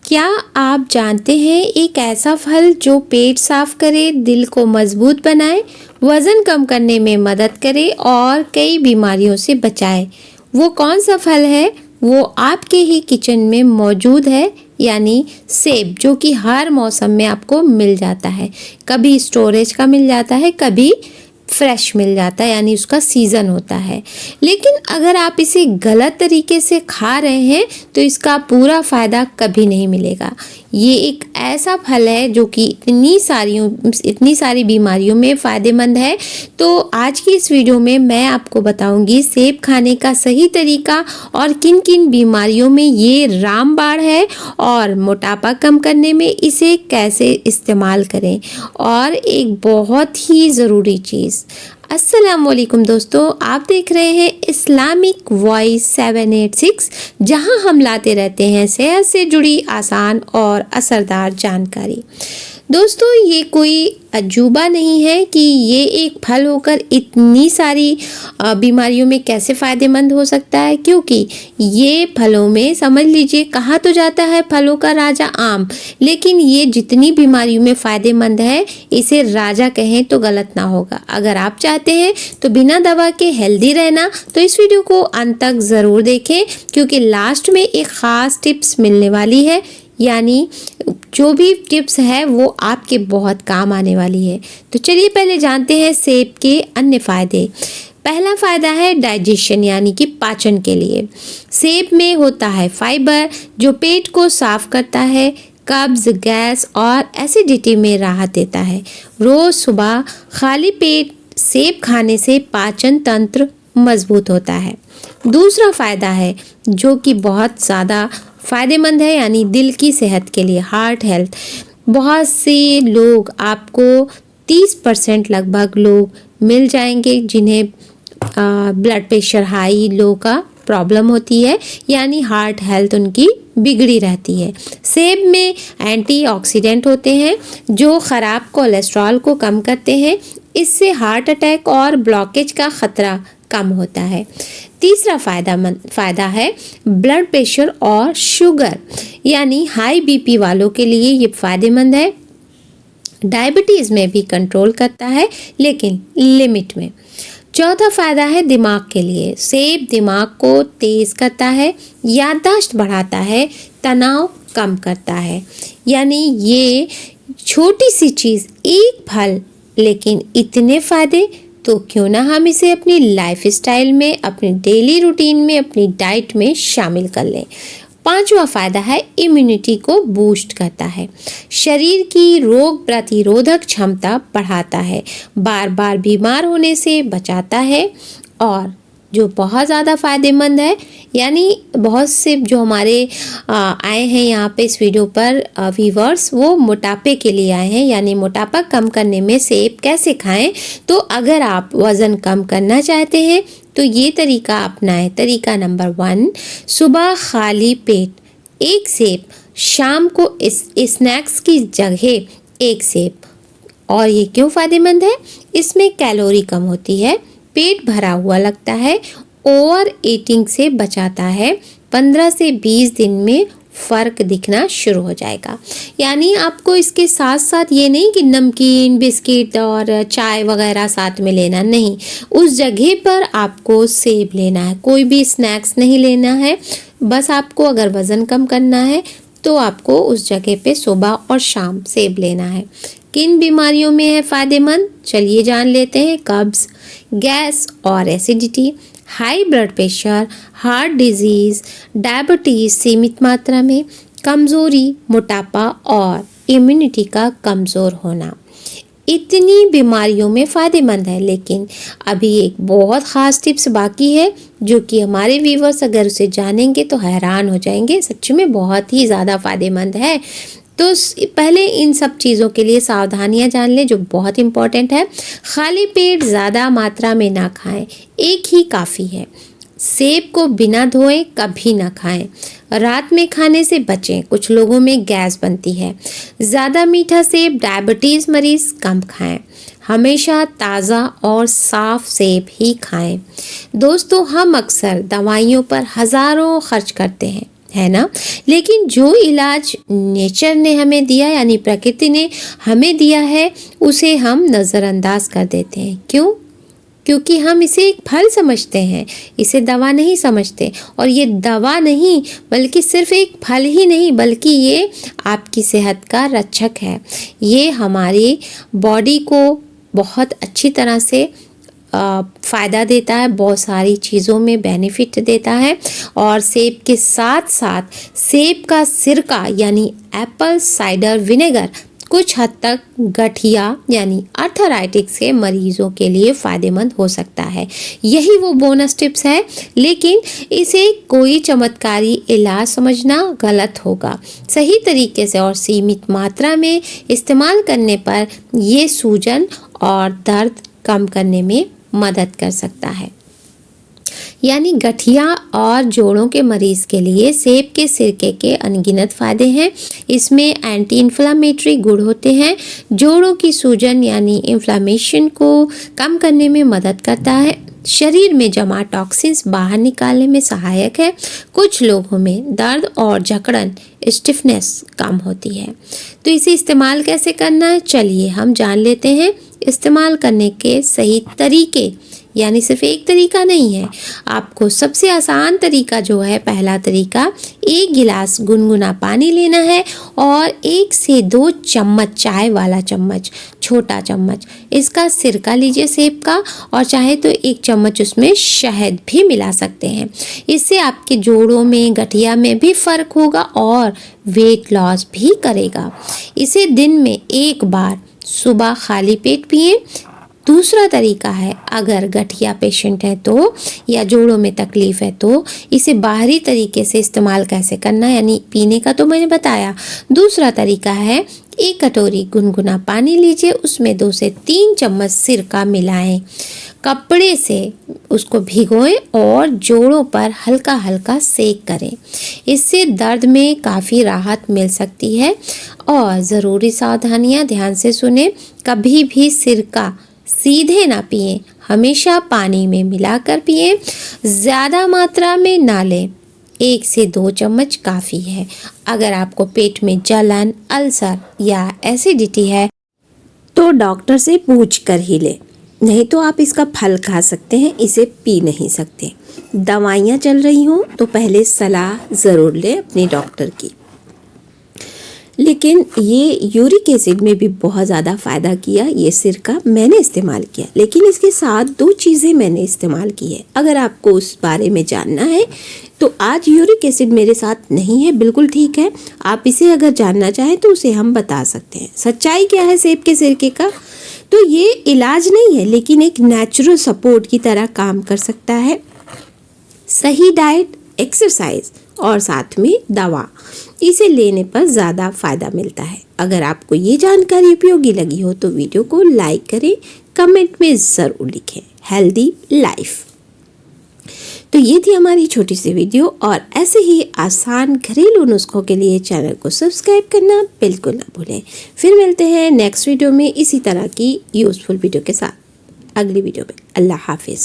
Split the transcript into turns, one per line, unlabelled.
क्या आप जानते हैं एक ऐसा फल जो पेट साफ करे, दिल को मजबूत बनाए, वजन कम करने में मदद करे और कई बीमारियों से बचाए? वो कौन सा फल है? वो आपके ही किचन में मौजूद है, यानी सेब, जो कि हर मौसम में आपको मिल जाता है। कभी स्टोरेज का मिल जाता है, कभी फ्रेश मिल जाता है, यानी उसका सीज़न होता है। लेकिन अगर आप इसे गलत तरीके से खा रहे हैं तो इसका पूरा फ़ायदा कभी नहीं मिलेगा। ये एक ऐसा फल है जो कि इतनी सारी बीमारियों में फ़ायदेमंद है। तो आज की इस वीडियो में मैं आपको बताऊंगी सेब खाने का सही तरीका और किन किन बीमारियों में ये रामबाण है, और मोटापा कम करने में इसे कैसे इस्तेमाल करें। और एक बहुत ही ज़रूरी चीज़, अस्सलामुअलैकुम दोस्तों, आप देख रहे हैं इस्लामिक वॉइस 786, जहां हम लाते रहते हैं सेहत से जुड़ी आसान और असरदार जानकारी। दोस्तों, ये कोई अजूबा नहीं है कि ये एक फल होकर इतनी सारी बीमारियों में कैसे फ़ायदेमंद हो सकता है, क्योंकि ये फलों में, समझ लीजिए, कहा तो जाता है फलों का राजा आम, लेकिन ये जितनी बीमारियों में फ़ायदेमंद है, इसे राजा कहें तो गलत ना होगा। अगर आप चाहते हैं तो बिना दवा के हेल्दी रहना, तो इस वीडियो को अंत तक ज़रूर देखें, क्योंकि लास्ट में एक ख़ास टिप्स मिलने वाली है, यानी जो भी टिप्स है वो आपके बहुत काम आने वाली है। तो चलिए पहले जानते हैं सेब के अन्य फ़ायदे। पहला फ़ायदा है डाइजेशन, यानी कि पाचन के लिए। सेब में होता है फाइबर, जो पेट को साफ करता है, कब्ज, गैस और एसिडिटी में राहत देता है। रोज़ सुबह खाली पेट सेब खाने से पाचन तंत्र मजबूत होता है। दूसरा फ़ायदा है जो कि बहुत ज़्यादा फ़ायदेमंद है, यानी दिल की सेहत के लिए, हार्ट हेल्थ। बहुत से लोग, आपको 30% लगभग लोग मिल जाएंगे जिन्हें ब्लड प्रेशर हाई, लो का प्रॉब्लम होती है, यानी हार्ट हेल्थ उनकी बिगड़ी रहती है। सेब में एंटीऑक्सीडेंट होते हैं जो ख़राब कोलेस्ट्रॉल को कम करते हैं। इससे हार्ट अटैक और ब्लॉकेज का ख़तरा कम होता है। तीसरा फ़ायदा है ब्लड प्रेशर और शुगर, यानी हाई बीपी वालों के लिए ये फ़ायदेमंद है। डायबिटीज़ में भी कंट्रोल करता है, लेकिन लिमिट में। चौथा फ़ायदा है दिमाग के लिए। सेब दिमाग को तेज़ करता है, याददाश्त बढ़ाता है, तनाव कम करता है। यानी ये छोटी सी चीज़, एक फल, लेकिन इतने फ़ायदे, तो क्यों ना हम इसे अपनी लाइफस्टाइल में, अपनी डेली रूटीन में, अपनी डाइट में शामिल कर लें। पांचवा फ़ायदा है इम्यूनिटी को बूस्ट करता है, शरीर की रोग प्रतिरोधक क्षमता बढ़ाता है, बार बार बीमार होने से बचाता है। और जो बहुत ज़्यादा फ़ायदेमंद है, यानी बहुत से जो हमारे आए हैं यहाँ पे इस वीडियो पर व्यूअर्स, वो मोटापे के लिए आए हैं, यानी मोटापा कम करने में सेब कैसे खाएं। तो अगर आप वज़न कम करना चाहते हैं तो ये तरीका अपनाएं। तरीका नंबर 1, सुबह खाली पेट एक सेब, शाम को इस स्नैक्स की जगह एक सेब। और ये क्यों फ़ायदेमंद है? इसमें कैलोरी कम होती है, पेट भरा हुआ लगता है, ओवर ईटिंग से बचाता है। 15 से 20 दिन में फ़र्क दिखना शुरू हो जाएगा। यानी आपको इसके साथ साथ ये नहीं कि नमकीन, बिस्किट और चाय वगैरह साथ में लेना, नहीं, उस जगह पर आपको सेब लेना है, कोई भी स्नैक्स नहीं लेना है। बस आपको अगर वज़न कम करना है तो आपको उस जगह पे सुबह और शाम सेब लेना है। किन बीमारियों में है फ़ायदेमंद, चलिए जान लेते हैं। कब्ज़, गैस और acidity, high blood pressure, heart disease, diabetes सीमित मात्रा में, कमज़ोरी, मोटापा और इम्यूनिटी का कमज़ोर होना, इतनी बीमारियों में फ़ायदेमंद है। लेकिन अभी एक बहुत ख़ास टिप्स बाकी है, जो कि हमारे व्यूअर्स अगर उसे जानेंगे तो हैरान हो जाएंगे। सच में बहुत ही ज़्यादा फ़ायदेमंद है। तो पहले इन सब चीज़ों के लिए सावधानियां जान लें, जो बहुत इम्पॉर्टेंट है। खाली पेट ज़्यादा मात्रा में ना खाएं, एक ही काफ़ी है। सेब को बिना धोए कभी ना खाएं। रात में खाने से बचें, कुछ लोगों में गैस बनती है। ज़्यादा मीठा सेब डायबिटीज़ मरीज़ कम खाएं। हमेशा ताज़ा और साफ़ सेब ही खाएं। दोस्तों, हम अक्सर दवाइयों पर हज़ारों खर्च करते हैं, है ना। लेकिन जो इलाज नेचर ने हमें दिया यानी प्रकृति ने हमें दिया है उसे हम नज़रअंदाज कर देते हैं। क्यों? क्योंकि हम इसे एक फल समझते हैं, इसे दवा नहीं समझते। और ये दवा नहीं बल्कि सिर्फ एक फल ही नहीं बल्कि ये आपकी सेहत का रक्षक है। ये हमारी बॉडी को बहुत अच्छी तरह से फ़ायदा देता है, बहुत सारी चीज़ों में बेनिफिट देता है। और सेब के साथ साथ सेब का सिरका यानी एप्पल साइडर विनेगर कुछ हद तक गठिया यानी आर्थराइटिस के मरीजों के लिए फ़ायदेमंद हो सकता है। यही वो बोनस टिप्स है, लेकिन इसे कोई चमत्कारी इलाज समझना गलत होगा। सही तरीके से और सीमित मात्रा में इस्तेमाल करने पर ये सूजन और दर्द कम करने में मदद कर सकता है। यानी गठिया और जोड़ों के मरीज के लिए सेब के सिरके के अनगिनत फ़ायदे हैं। इसमें एंटी इन्फ्लामेटरी गुण होते हैं, जोड़ों की सूजन यानी इन्फ्लामेशन को कम करने में मदद करता है, शरीर में जमा टॉक्सिन्स बाहर निकालने में सहायक है। कुछ लोगों में दर्द और जकड़न स्टिफनेस कम होती है। तो इसे इस्तेमाल कैसे करना है, चलिए हम जान लेते हैं। इस्तेमाल करने के सही तरीके यानी सिर्फ एक तरीका नहीं है। आपको सबसे आसान तरीका जो है, पहला तरीका, 1 गिलास गुनगुना पानी लेना है और 1 से 2 चम्मच चाय वाला चम्मच, छोटा चम्मच, इसका सिरका लीजिए सेब का, और चाहे तो 1 चम्मच उसमें शहद भी मिला सकते हैं। इससे आपके जोड़ों में, गठिया में भी फ़र्क होगा और वेट लॉस भी करेगा। इसे दिन में 1 बार सुबह खाली पेट पिएं। दूसरा तरीका है, अगर गठिया पेशेंट है तो या जोड़ों में तकलीफ़ है तो इसे बाहरी तरीके से इस्तेमाल कैसे करना है, यानी पीने का तो मैंने बताया। दूसरा तरीका है, 1 कटोरी गुनगुना पानी लीजिए, उसमें 2 से 3 चम्मच सिरका मिलाएं, कपड़े से उसको भिगोएं और जोड़ों पर हल्का हल्का सेक करें। इससे दर्द में काफ़ी राहत मिल सकती है। और ज़रूरी सावधानियां ध्यान से सुने, कभी भी सिरका सीधे ना पिएं, हमेशा पानी में मिलाकर पिएं, ज़्यादा मात्रा में ना लें। 1 से 2 चम्मच काफ़ी है। अगर आपको पेट में जलन, अल्सर या एसिडिटी है तो डॉक्टर से पूछ कर ही लें, नहीं तो आप इसका फल खा सकते हैं, इसे पी नहीं सकते। दवाइयाँ चल रही हों तो पहले सलाह ज़रूर लें अपने डॉक्टर की। लेकिन ये यूरिक एसिड में भी बहुत ज़्यादा फ़ायदा किया ये सिरका, मैंने इस्तेमाल किया। लेकिन इसके साथ 2 चीज़ें मैंने इस्तेमाल की है, अगर आपको उस बारे में जानना है तो आज यूरिक एसिड मेरे साथ नहीं है, बिल्कुल ठीक है। आप इसे अगर जानना चाहें तो उसे हम बता सकते हैं। सच्चाई क्या है सेब के सिरके का, तो ये इलाज नहीं है लेकिन एक नेचुरल सपोर्ट की तरह काम कर सकता है। सही डाइट, एक्सरसाइज और साथ में दवा, इसे लेने पर ज़्यादा फ़ायदा मिलता है। अगर आपको ये जानकारी उपयोगी लगी हो तो वीडियो को लाइक करें, कमेंट में ज़रूर लिखें हेल्दी लाइफ। तो ये थी हमारी छोटी सी वीडियो, और ऐसे ही आसान घरेलू नुस्खों के लिए चैनल को सब्सक्राइब करना बिल्कुल ना भूलें। फिर मिलते हैं नेक्स्ट वीडियो में इसी तरह की यूज़फुल वीडियो के साथ, अगली वीडियो में। अल्लाह हाफिज़।